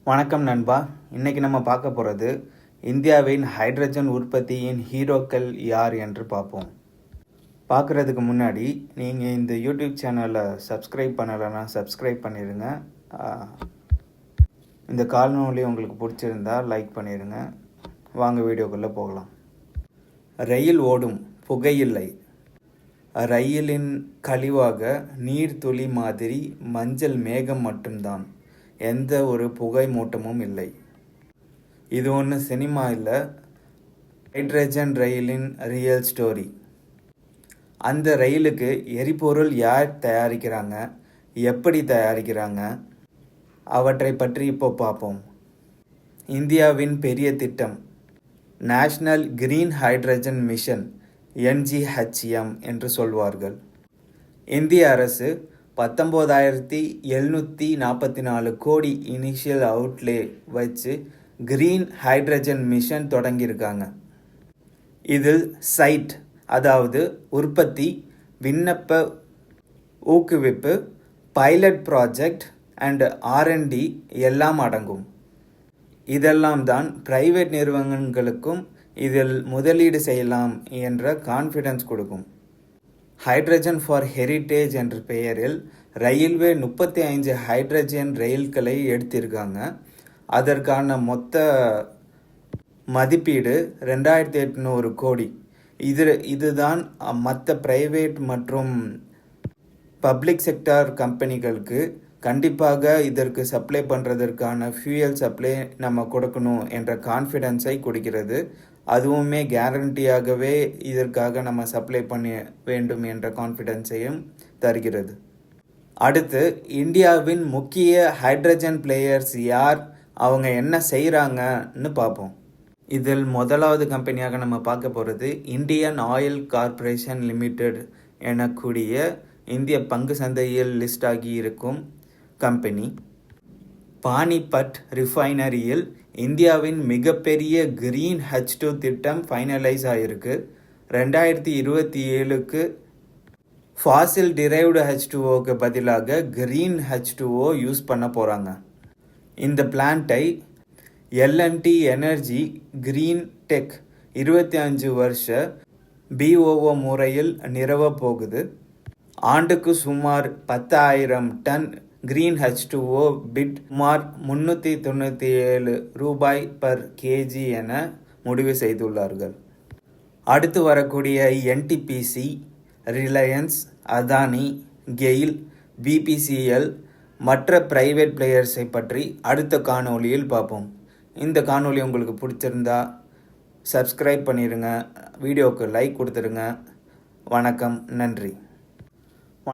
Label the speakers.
Speaker 1: வணக்கம் நண்பா. இன்றைக்கி நம்ம பார்க்க போகிறது இந்தியாவின் ஹைட்ரஜன் உற்பத்தியின் ஹீரோக்கள் யார் என்று பார்ப்போம். பார்க்குறதுக்கு முன்னாடி நீங்கள் இந்த யூடியூப் சேனலை சப்ஸ்கிரைப் பண்ணலைன்னா சப்ஸ்கிரைப் பண்ணிடுங்க. இந்த காணொளி உங்களுக்கு பிடிச்சிருந்தா லைக் பண்ணிடுங்க. வாங்க வீடியோக்குள்ளே போகலாம். ரயில் ஓடும், புகையில்லை. ரயிலின் கழிவாக நீர்த்துளி மாதிரி மஞ்சள் மேகம் மட்டும்தான், எந்த ஒரு புகை மூட்டமும் இல்லை. இது ஒன்று சினிமா இல்லை, ஹைட்ரஜன் ரயிலின் ரியல் ஸ்டோரி. அந்த ரயிலுக்கு எரிபொருள் யார் தயாரிக்கிறாங்க, எப்படி தயாரிக்கிறாங்க, அவற்றை பற்றி இப்போ பார்ப்போம். இந்தியாவின் பெரிய திட்டம் national green hydrogen mission, NGHM என்று சொல்வார்கள். இந்திய அரசு 19,744 கோடி இனிஷியல் அவுட்லே வச்சு கிரீன் ஹைட்ரஜன் மிஷன் தொடங்கியிருக்காங்க. இதில் சைட், அதாவது உற்பத்தி, விண்ணப்ப ஊக்குவிப்பு, பைலட் ப்ராஜெக்ட் அண்ட் R&D எல்லாம் அடங்கும். இதெல்லாம் தான் பிரைவேட் நிறுவனங்களுக்கும் இதில் முதலீடு செய்யலாம் என்ற கான்ஃபிடன்ஸ் கொடுக்கும். ஹைட்ரஜன் ஃபார் ஹெரிட்டேஜ் என்ற பெயரில் ரயில்வே 35 ஹைட்ரஜன் ரயில்களை எடுத்திருக்காங்க. அதற்கான மொத்த மதிப்பீடு 2,800 கோடி. இதுதான் மற்ற பிரைவேட் மற்றும் பப்ளிக் செக்டார் கம்பெனிகளுக்கு கண்டிப்பாக இதற்கு சப்ளை பண்ணுறதற்கான ஃபியூயல் சப்ளை நம்ம கொடுக்கணும் என்ற கான்ஃபிடென்ஸை கொடுக்கிறது. அதுவுமே கேரண்டியாகவே இதற்காக நம்ம சப்ளை பண்ண வேண்டும் என்ற கான்ஃபிடென்ஸையும் தருகிறது. அடுத்து, இந்தியாவின் முக்கிய ஹைட்ரஜன் பிளேயர்ஸ் யார், அவங்க என்ன செய்கிறாங்கன்னு பார்ப்போம். இதில் முதலாவது கம்பெனியாக நம்ம பார்க்க போகிறது இந்தியன் ஆயில் கார்ப்பரேஷன் லிமிடெட் எனக்கூடிய இந்திய பங்கு சந்தையில் லிஸ்ட் ஆகி இருக்கும் கம்பெனி. பானிபட் ரிஃபைனரியில் இந்தியாவின் மிகப்பெரிய கிரீன் H2 திட்டம் ஃபைனலைஸ் ஆகிருக்கு. 2027க்கு ஃபாசில் டிரைவ்டு H2Oக்கு பதிலாக கிரீன் H2O யூஸ் பண்ண போகிறாங்க. இந்த பிளான்ட்டை L&T எனர்ஜி கிரீன் டெக் 25 வருஷ BOO முறையில் நிறுவ போகுது. ஆண்டுக்கு சுமார் 10,000 டன் கிரீன் H2O பிட் சுமார் 397 ரூபாய் பர் கேஜி என முடிவு செய்துள்ளார்கள். அடுத்து வரக்கூடிய NTPC, ரிலையன்ஸ், அதானி, கெயில், BPCL மற்ற பிரைவேட் பிளேயர்ஸை பற்றி அடுத்த காணொளியில் பார்ப்போம். இந்த காணொளி உங்களுக்கு பிடிச்சிருந்தா சப்ஸ்கிரைப் பண்ணிடுங்க, வீடியோவுக்கு லைக் கொடுத்துருங்க. வணக்கம், நன்றி.